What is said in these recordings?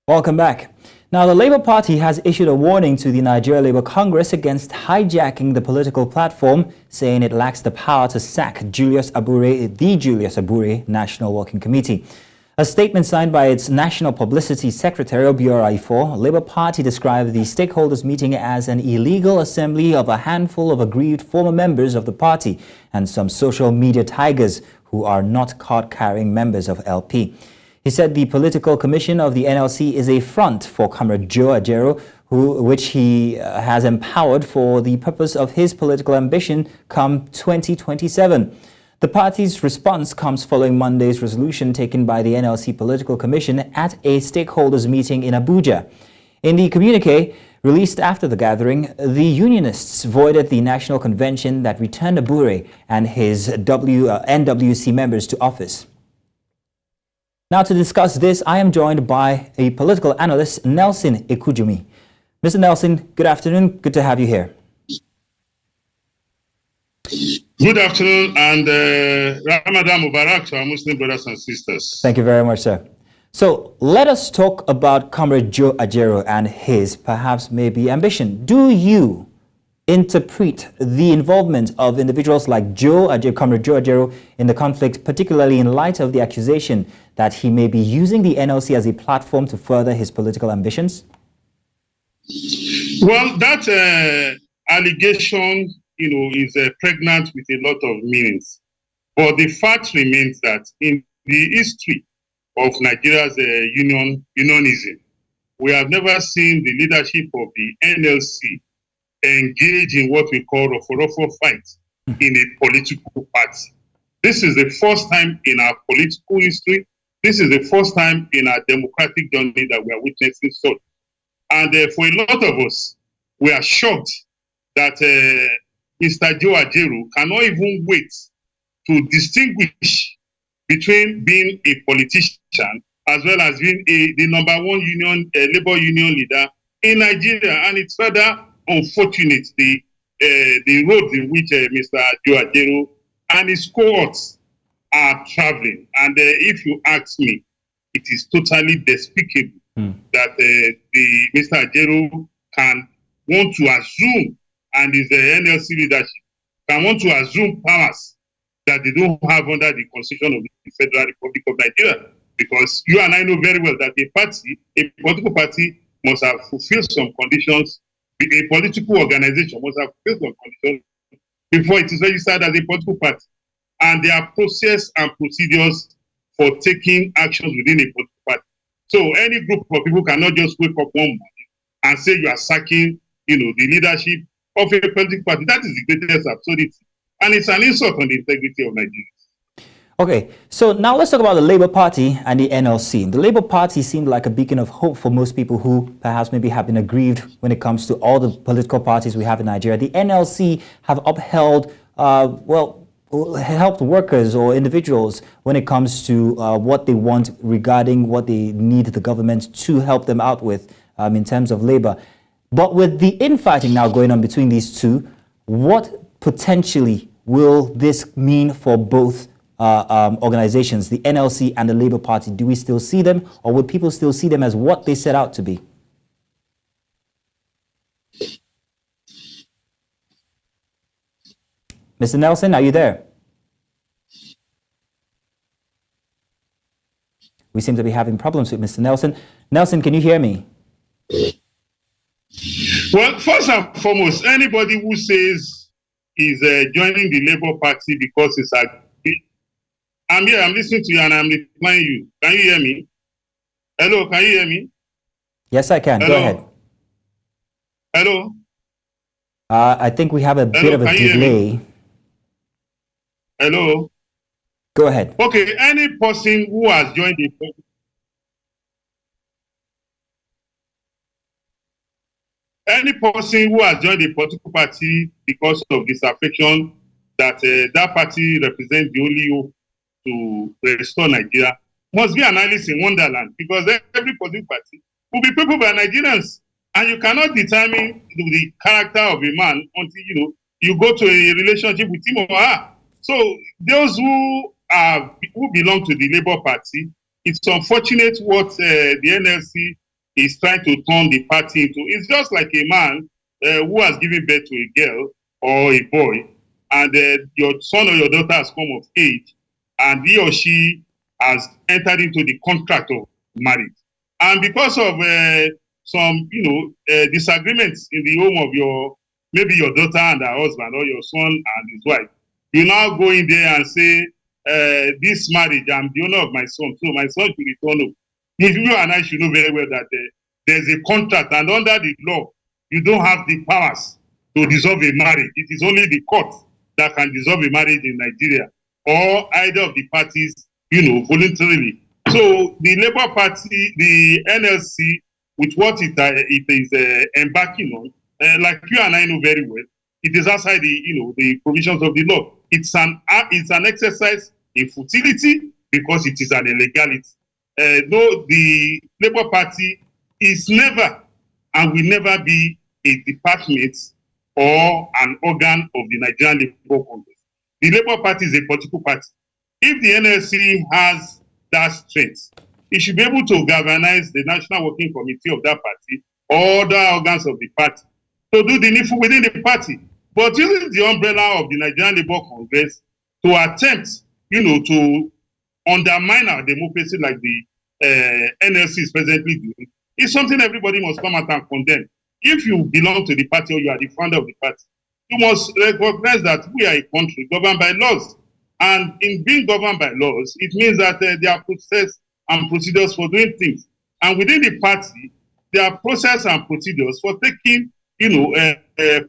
Welcome back. Now, the Labour Party has issued a warning to the Nigeria Labour Congress against hijacking the political platform, saying it lacks the power to sack the Julius Abure National Working Committee. A statement signed by its National Publicity Secretary, Obiora Ifoh, Labour Party described the stakeholders meeting as an illegal assembly of a handful of aggrieved former members of the party and some social media tigers who are not card-carrying members of LP. He said the political commission of the NLC is a front for Comrade Joe Ajaero, which he has empowered for the purpose of his political ambition come 2027. The party's response comes following Monday's resolution taken by the NLC Political Commission at a stakeholders meeting in Abuja. In the communique released after the gathering, the unionists voided the national convention that returned Abure and his NWC members to office. Now, to discuss this, I am joined by a political analyst, Nelson Ekujumi. Mr. Nelson, good afternoon. Good to have you here. Good afternoon, and Ramadan Mubarak to our Muslim brothers and sisters. Thank you very much, sir. So let us talk about Comrade Joe Ajaero and his perhaps maybe ambition. Do you interpret the involvement of individuals like Comrade Joe Ajaero in the conflict, particularly in light of the accusation that he may be using the NLC as a platform to further his political ambitions? Well, that allegation, is pregnant with a lot of meanings. But the fact remains that in the history of Nigeria's unionism, we have never seen the leadership of the NLC engage in what we call a forofo fight in a political party. This is the first time in our political history. This is the first time in our democratic journey that we are witnessing such. And for a lot of us, we are shocked that Mr. Joe Ajaero cannot even wait to distinguish between being a politician as well as being the number one labor union leader in Nigeria. And it's rather unfortunate the road in which Mr. Joe Ajaero and his cohorts are traveling. And if you ask me, it is totally despicable that Mr. Ajaero can want to assume, and his NLC leadership can want to assume powers that they don't have under the Constitution of the Federal Republic of Nigeria. Because you and I know very well that a political party must have fulfilled some conditions, a political organization must have fulfilled some conditions before it is registered as a political party. And there are processes and procedures for taking actions within a political party. So any group of people cannot just wake up one morning and say you are sacking, the leadership of a political party. That is the greatest absurdity. And it's an insult on the integrity of Nigeria. Okay, so now let's talk about the Labour Party and the NLC. The Labour Party seemed like a beacon of hope for most people who perhaps maybe have been aggrieved when it comes to all the political parties we have in Nigeria. The NLC have upheld, helped workers or individuals when it comes to what they want regarding what they need the government to help them out with in terms of labor. But with the infighting now going on between these two, what potentially will this mean for both organizations, the NLC and the Labour Party? Do we still see them, or would people still see them as what they set out to be? Mr. Nelson, are you there? We seem to be having problems with Mr. Nelson. Nelson, can you hear me? Well, first and foremost, anybody who says he's joining the Labour Party because it's I'm here, I'm listening to you and I'm replying you. Can you hear me? Hello, can you hear me? Yes, I can. Hello? Go ahead. Hello? I think we have a bit of a delay. Hello? Go ahead. Okay, any person who has joined the political party because of disaffection that that party represents the only hope to restore Nigeria must be an Alice in Wonderland, because every political party will be people by Nigerians, and you cannot determine the character of a man until you go to a relationship with him or her. So those who belong to the Labour Party, it's unfortunate what the NLC is trying to turn the party into. It's just like a man who has given birth to a girl or a boy, and your son or your daughter has come of age, and he or she has entered into the contract of marriage. And because of some, disagreements in the home of maybe your daughter and her husband, or your son and his wife, you now go in there and say, this marriage, I'm the owner of my son, so my son should return home. You and I should know very well that there's a contract, and under the law, you don't have the powers to dissolve a marriage. It is only the court that can dissolve a marriage in Nigeria, or either of the parties, voluntarily. So the Labour Party, the NLC, with what it is embarking on, like you and I know very well, it is outside the provisions of the law. It's an exercise in futility because it is an illegality. No, the Labour Party is never and will never be a department or an organ of the Nigerian Labour Congress. The Labour Party is a political party. If the NLC has that strength, it should be able to galvanize the National Working Committee of that party or other organs of the party to do the needful within the party. But using the umbrella of the Nigerian Labour Congress to attempt, to undermine our democracy like the NLC is presently doing, is something everybody must come out and condemn. If you belong to the party or you are the founder of the party, you must recognize that we are a country governed by laws. And in being governed by laws, it means that there are processes and procedures for doing things. And within the party, there are processes and procedures for taking,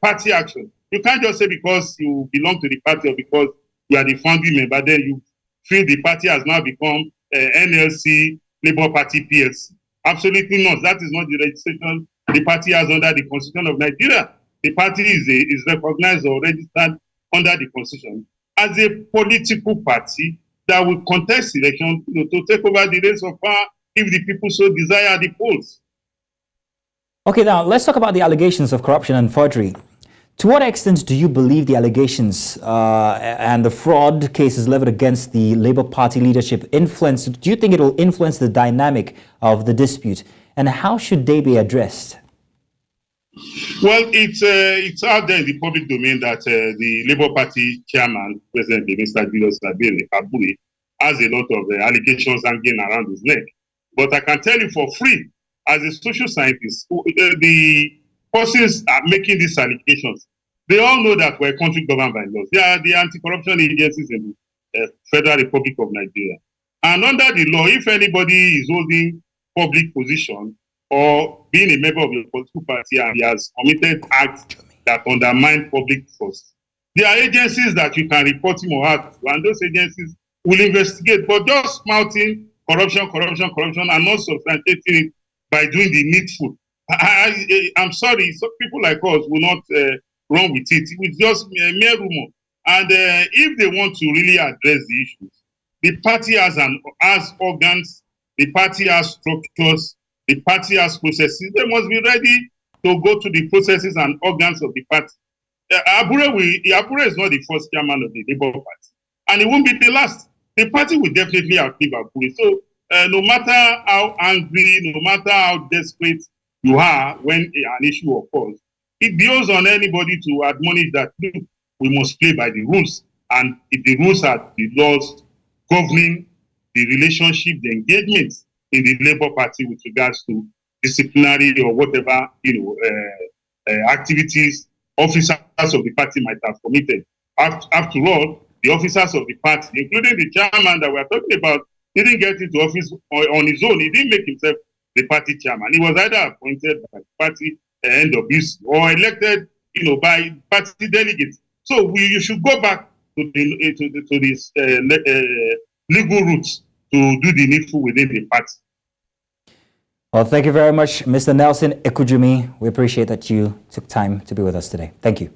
party action. You can't just say because you belong to the party or because you are the founding member, then you feel the party has now become NLC, Labour Party, PLC. Absolutely not. That is not the registration the party has under the Constitution of Nigeria. The party is recognized or registered under the Constitution as a political party that will contest election to take over the reins of power if the people so desire at the polls. Okay, now let's talk about the allegations of corruption and forgery. To what extent do you believe the allegations and the fraud cases leveled against the Labour Party leadership do you think it will influence the dynamic of the dispute? And how should they be addressed? Well, it's out there in the public domain that the Labour Party chairman, President Mr. Julius Abure, has a lot of allegations hanging around his neck. But I can tell you for free, as a social scientist, the persons are making these allegations, they all know that we're a country governed by laws. They are the anti-corruption agencies in the Federal Republic of Nigeria. And under the law, if anybody is holding public position or being a member of a political party and he has committed acts that undermine public trust, there are agencies that you can report him or her to, and those agencies will investigate. But just mouthing corruption, and not substantiating it by doing the needful. I'm sorry, some people like us will not run with it. It's just a mere rumor. And if they want to really address the issues, the party has organs, the party has structures, the party has processes. They must be ready to go to the processes and organs of the party. Abure is not the first chairman of the Labour Party, and it won't be the last. The party will definitely outlive Abure. So no matter how angry, no matter how desperate you are when an issue occurs, it behoves on anybody to admonish that we must play by the rules, and if the rules are the laws governing the relationship, the engagements in the Labour Party with regards to disciplinary or whatever activities officers of the party might have committed. After all, the officers of the party, including the chairman that we are talking about, didn't get into office on his own. He didn't make himself the party chairman. He was either appointed by the party NWC or elected, by party delegates. So you should go back to this legal routes to do the needful within the party. Well, thank you very much, Mr. Nelson Ekujumi. We appreciate that you took time to be with us today. Thank you.